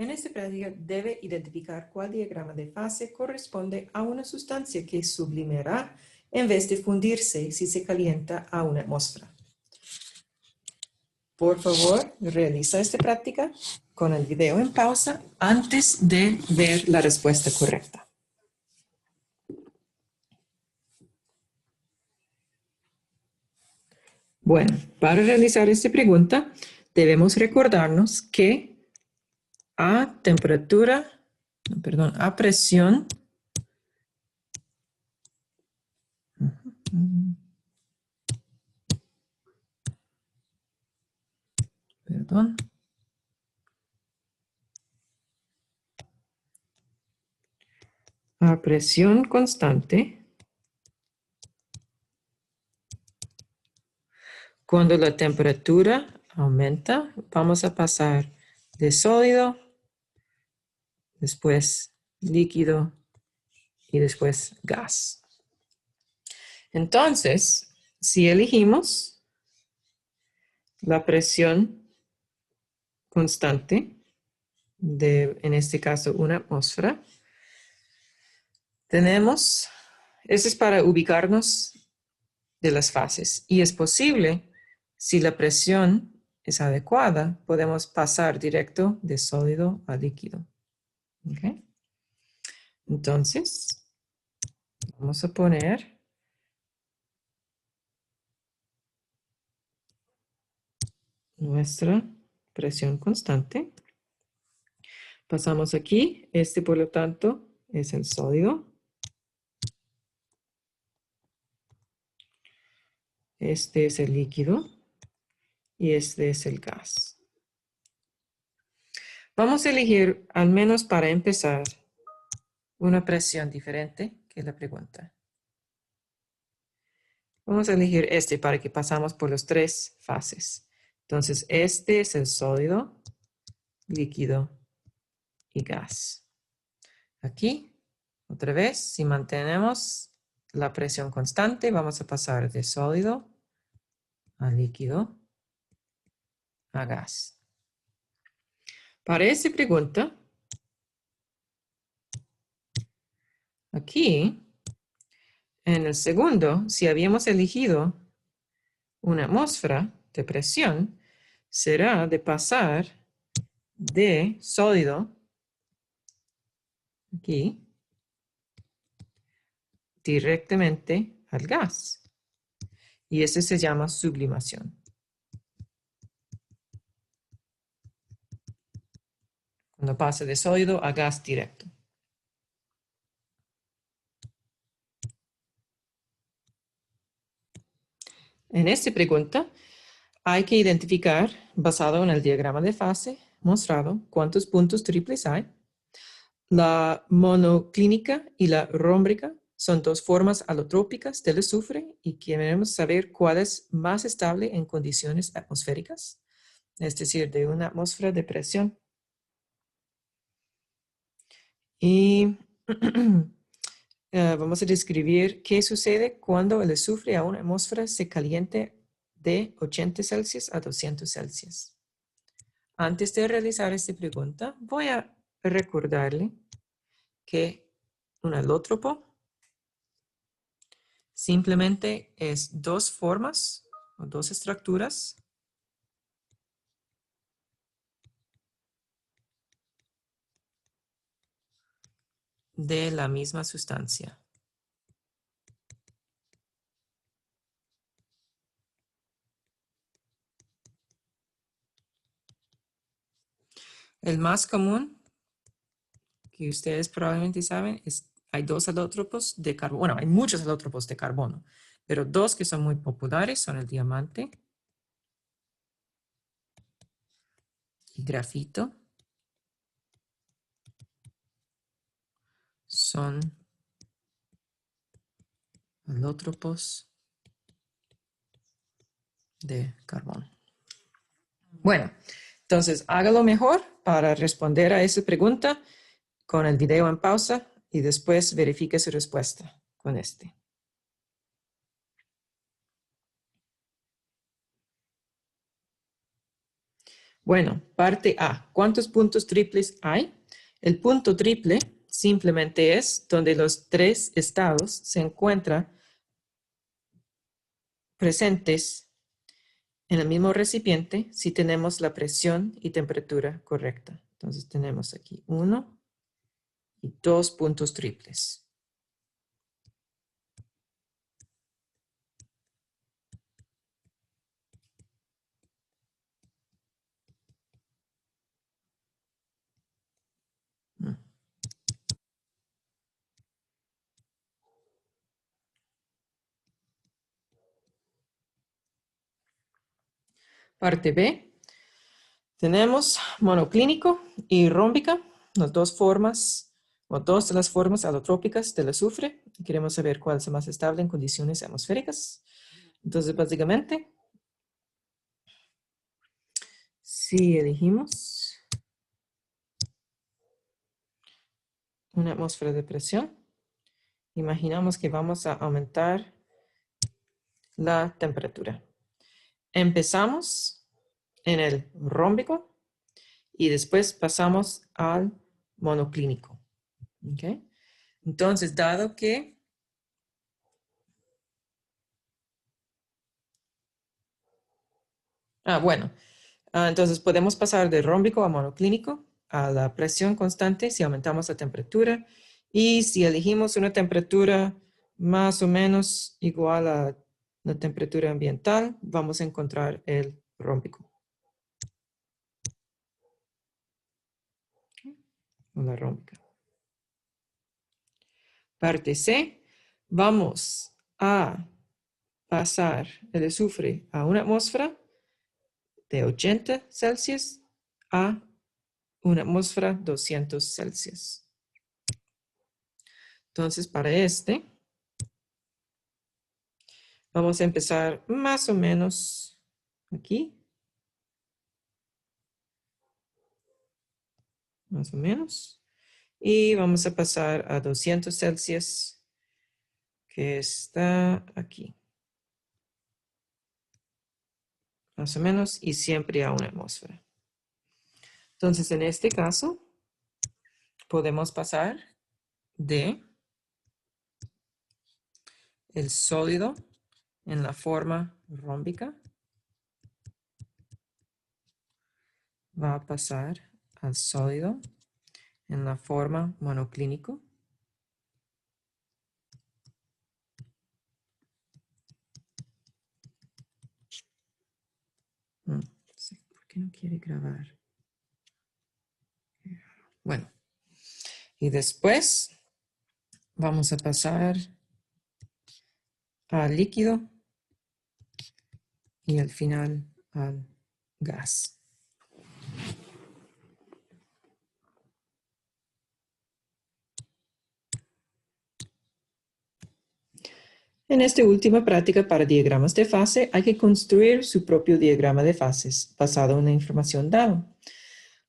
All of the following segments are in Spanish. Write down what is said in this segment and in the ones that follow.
En esta práctica debe identificar cuál diagrama de fase corresponde a una sustancia que sublimará en vez de fundirse si se calienta a una atmósfera. Por favor, realiza esta práctica con el video en pausa antes de ver la respuesta correcta. Bueno, para realizar esta pregunta, debemos recordarnos que a presión, a presión constante, cuando la temperatura aumenta, vamos a pasar de sólido, después líquido y después gas. Entonces, si elegimos la presión constante de, en este caso, una atmósfera, tenemos, eso es para ubicarnos de las fases. Y es posible, si la presión es adecuada, podemos pasar directo de sólido a líquido. ¿Okay? Entonces, vamos a poner nuestra presión constante. Pasamos aquí, por lo tanto es el sólido. Este es el líquido y este es el gas. Vamos a elegir, al menos para empezar, una presión diferente que la pregunta. Vamos a elegir para que pasamos por las tres fases. Entonces, este es el sólido, líquido y gas. Aquí, otra vez, si mantenemos la presión constante, vamos a pasar de sólido a líquido a gas. Para esta pregunta, aquí, en el segundo, si habíamos elegido una atmósfera de presión, será de pasar de sólido, aquí, directamente al gas. Y ese se llama sublimación. Cuando pasa de sólido a gas directo. En esta pregunta, hay que identificar, basado en el diagrama de fase mostrado, cuántos puntos triples hay. La monoclínica y la rómbrica son dos formas alotrópicas del azufre y queremos saber cuál es más estable en condiciones atmosféricas, es decir, de una atmósfera de presión. Y vamos a describir qué sucede cuando el azufre a una atmósfera se caliente de 80 Celsius a 200 Celsius. Antes de realizar esta pregunta, voy a recordarle que un alótropo simplemente es dos formas o dos estructuras de la misma sustancia. El más común, que ustedes probablemente saben, es hay dos alótropos de carbono. Bueno, hay muchos alótropos de carbono, pero dos que son muy populares son el diamante y grafito. Son alótropos de carbono. Bueno, entonces hágalo mejor para responder a esa pregunta con el video en pausa y después verifique su respuesta con este. Bueno, parte A. ¿Cuántos puntos triples hay? El punto triple simplemente es donde los tres estados se encuentran presentes en el mismo recipiente si tenemos la presión y temperatura correcta. Entonces tenemos aquí 1 y 2 puntos triples. Parte B. Tenemos monoclínico y rómbica, las dos formas, o dos de las formas alotrópicas del azufre. Queremos saber cuál es más estable en condiciones atmosféricas. Entonces, básicamente, si elegimos una atmósfera de presión, imaginamos que vamos a aumentar la temperatura. Empezamos en el rómbico y después pasamos al monoclínico. ¿Okay? Entonces, dado que entonces podemos pasar de rómbico a monoclínico a la presión constante si aumentamos la temperatura y si elegimos una temperatura más o menos igual a la temperatura ambiental, vamos a encontrar el rómbico o la rómbica. Parte C, vamos a pasar el azufre a una atmósfera de 80 Celsius a una atmósfera 200 Celsius. Entonces, para este, vamos a empezar más o menos aquí. Más o menos. Y vamos a pasar a 200 Celsius, que está aquí. Más o menos, y siempre a una atmósfera. Entonces, en este caso, podemos pasar de el sólido en la forma rómbica. Va a pasar al sólido en la forma monoclínico. No sé por qué no quiere grabar. Bueno, y después vamos a pasar al líquido y al final al gas. En esta última práctica para diagramas de fase, hay que construir su propio diagrama de fases basado en la información dada.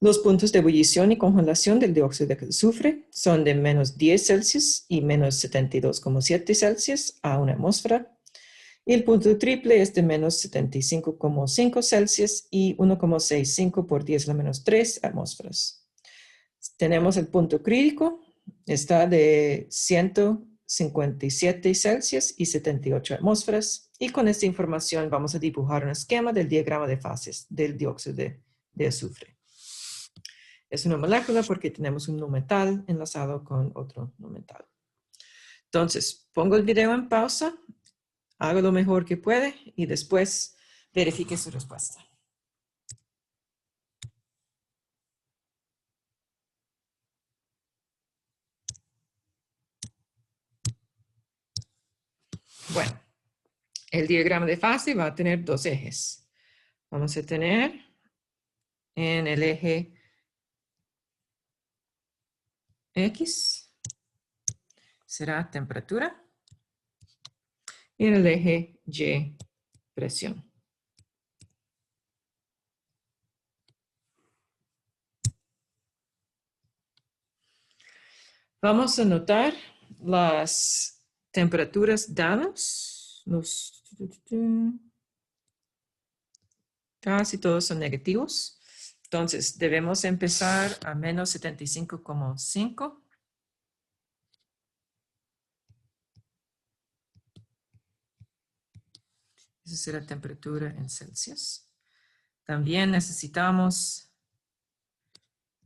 Los puntos de ebullición y congelación del dióxido de azufre son de menos 10 Celsius y menos 72,7 Celsius a una atmósfera. Y el punto triple es de menos 75,5 Celsius y 1,65 por 10 a la menos 3 atmósferas. Tenemos el punto crítico, está de 157 Celsius y 78 atmósferas. Y con esta información vamos a dibujar un esquema del diagrama de fases del dióxido de azufre. Es una molécula porque tenemos un no metal enlazado con otro no metal. Entonces, pongo el video en pausa, hago lo mejor que puede y después verifique su respuesta. Bueno, el diagrama de fase va a tener dos ejes. Vamos a tener en el eje X, será temperatura, y en el eje Y, presión. Vamos a notar las temperaturas dadas. Casi todos son negativos. Entonces, debemos empezar a menos 75,5. Esa será la temperatura en Celsius. También necesitamos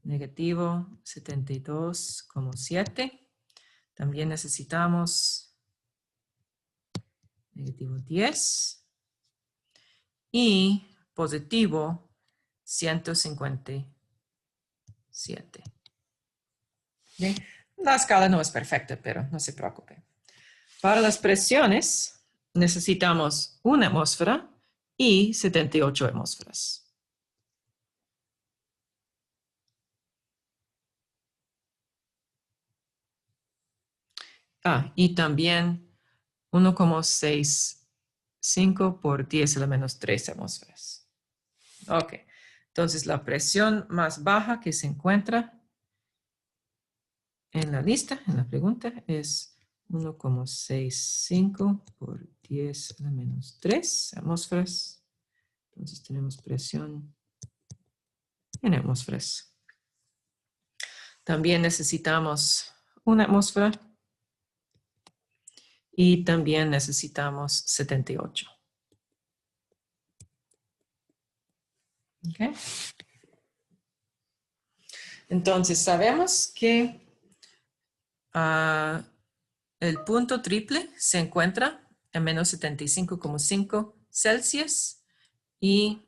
negativo 72,7. También necesitamos negativo 10. Y positivo 157. ¿Bien? La escala no es perfecta, pero no se preocupe. Para las presiones necesitamos 1 atmósfera y 78 atmósferas. Y también 1,65 por 10 a la menos 3 atmósferas. Ok, entonces la presión más baja que se encuentra en la lista, en la pregunta, es 1,65 por 10 a la menos 3 atmósferas. Entonces tenemos presión en atmósferas. También necesitamos 1 atmósfera y también necesitamos 78. ¿Okay? Entonces sabemos que el punto triple se encuentra en menos 75,5 Celsius y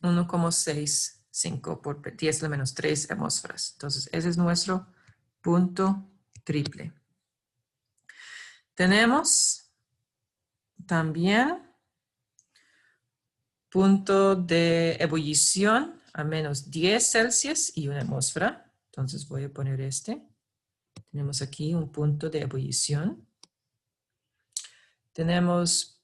1,65 por 10 a la menos 3 atmósferas. Entonces, ese es nuestro punto triple. Tenemos también punto de ebullición a menos 10 Celsius y 1 atmósfera. Entonces, voy a poner este. Tenemos aquí un punto de ebullición. Tenemos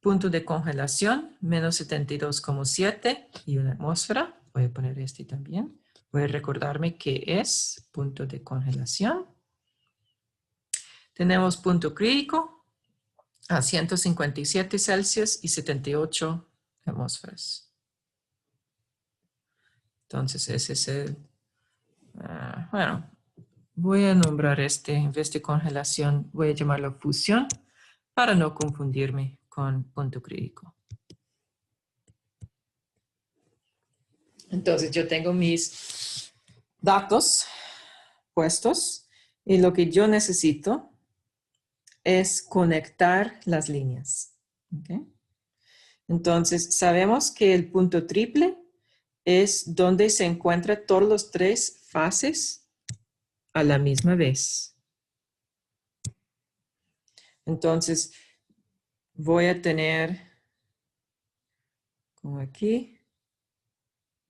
punto de congelación, menos 72,7 y 1 atmósfera. Voy a poner este también. Voy a recordarme qué es punto de congelación. Tenemos punto crítico a 157 Celsius y 78 atmósferas. Entonces ese es el... bueno, voy a nombrar este, en vez de congelación, voy a llamarlo fusión para no confundirme con punto crítico. Entonces yo tengo mis datos puestos y lo que yo necesito es conectar las líneas. ¿Okay? Entonces sabemos que el punto triple es donde se encuentran todos los 3 fases a la misma vez. Entonces voy a tener como aquí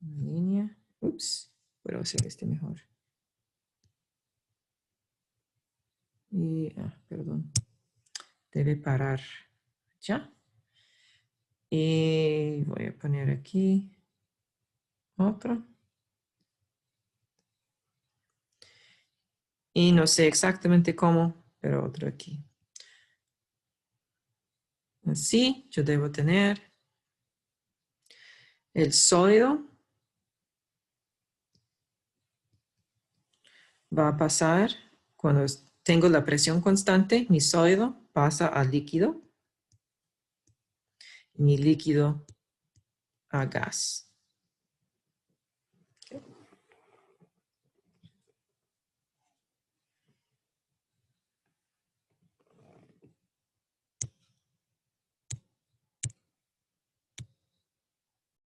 una línea. Ups, puedo hacer este mejor. Y, perdón, debe parar ya. Y voy a poner aquí otro. Y no sé exactamente cómo, pero otro aquí. Así, yo debo tener el sólido. Va a pasar, cuando tengo la presión constante, mi sólido pasa al líquido. Mi líquido a gas.